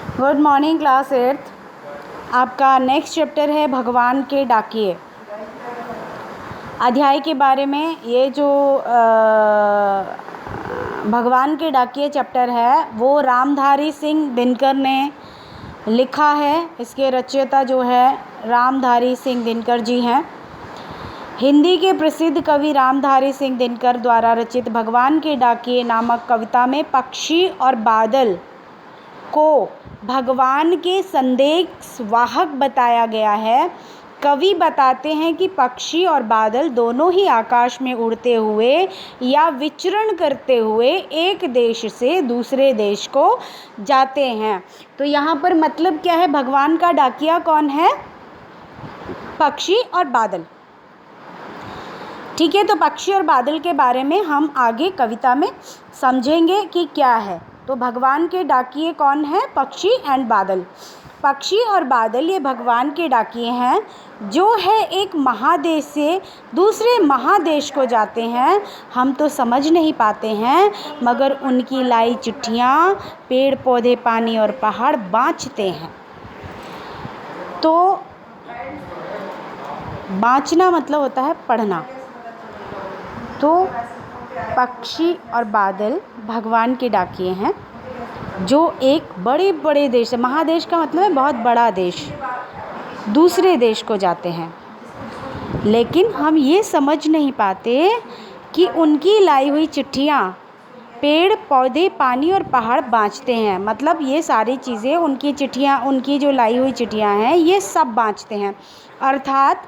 Good morning class 8th। आपका next chapter है भगवान के डाकिए। अध्याय के बारे में ये जो भगवान के डाकिए चैप्टर है वो रामधारी सिंह दिनकर ने लिखा है। इसके रचयिता जो है रामधारी सिंह दिनकर जी हैं। हिंदी के प्रसिद्ध कवि रामधारी सिंह दिनकर द्वारा रचित भगवान के डाकिए नामक कविता में पक्षी और बादल को भगवान के संदेश वाहक बताया गया है। कवि बताते हैं कि पक्षी और बादल दोनों ही आकाश में उड़ते हुए या विचरण करते हुए एक देश से दूसरे देश को जाते हैं। तो यहाँ पर मतलब क्या है, भगवान का डाकिया कौन है? पक्षी और बादल। ठीक है, तो पक्षी और बादल के बारे में हम आगे कविता में समझेंगे कि क्या है। तो भगवान के डाकिए कौन है? पक्षी एंड बादल। पक्षी और बादल ये भगवान के डाकिए हैं जो है एक महादेश से दूसरे महादेश को जाते हैं। हम तो समझ नहीं पाते हैं, मगर उनकी लाई चिट्ठियाँ पेड़ पौधे पानी और पहाड़ बाँचते हैं। तो बाँचना मतलब होता है पढ़ना। तो पक्षी और बादल भगवान के डाकिए हैं जो एक बड़े बड़े देश, महादेश का मतलब है बहुत बड़ा देश, दूसरे देश को जाते हैं। लेकिन हम ये समझ नहीं पाते कि उनकी लाई हुई चिट्ठियाँ पेड़ पौधे पानी और पहाड़ बाँचते हैं। मतलब ये सारी चीज़ें उनकी चिट्ठियाँ, उनकी जो लाई हुई चिट्ठियाँ हैं ये सब बाँचते हैं। अर्थात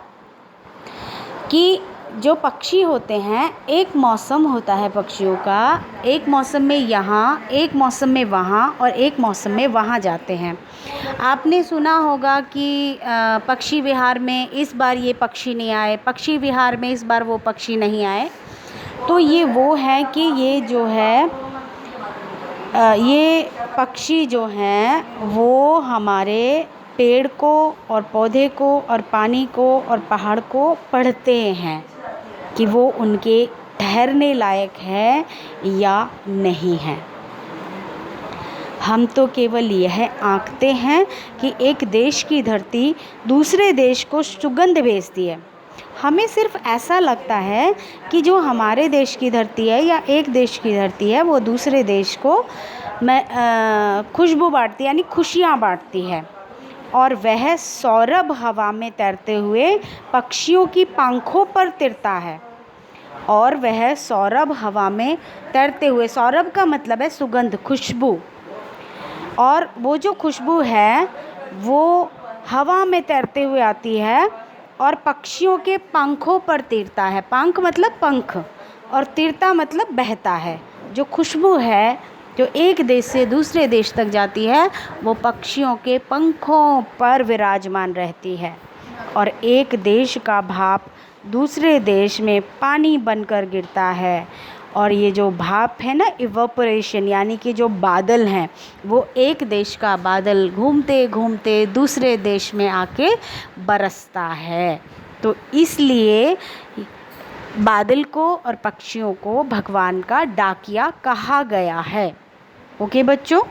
कि जो पक्षी होते हैं, एक मौसम होता है पक्षियों का, एक मौसम में यहाँ, एक मौसम में वहाँ और एक मौसम में वहाँ जाते हैं। आपने सुना होगा कि पक्षी विहार में इस बार ये पक्षी नहीं आए, पक्षी विहार में इस बार वो पक्षी नहीं आए। तो ये वो है कि ये जो है ये पक्षी जो हैं वो हमारे पेड़ को और पौधे को और पानी को और पहाड़ को पढ़ते हैं कि वो उनके ठहरने लायक है या नहीं है। हम तो केवल यह आंकते हैं कि एक देश की धरती दूसरे देश को सुगंध भेजती है। हमें सिर्फ ऐसा लगता है कि जो हमारे देश की धरती है या एक देश की धरती है वो दूसरे देश को खुशबू बांटती है, यानी खुशियाँ बांटती है। और वह सौरभ हवा में तैरते हुए पक्षियों की पंखों पर तिरता है। और वह सौरभ हवा में तैरते हुए, सौरभ का मतलब है सुगंध, खुशबू, और वो जो खुशबू है वो हवा में तैरते हुए आती है और पक्षियों के पंखों पर तिरता है। पंख मतलब पंख और तिरता मतलब बहता है। जो खुशबू है जो एक देश से दूसरे देश तक जाती है वो पक्षियों के पंखों पर विराजमान रहती है। और एक देश का भाप दूसरे देश में पानी बनकर गिरता है। और ये जो भाप है ना, इवेपोरेशन, यानी कि जो बादल हैं वो एक देश का बादल घूमते घूमते दूसरे देश में आके बरसता है। तो इसलिए बादल को और पक्षियों को भगवान का डाकिया कहा गया है। ओके बच्चों।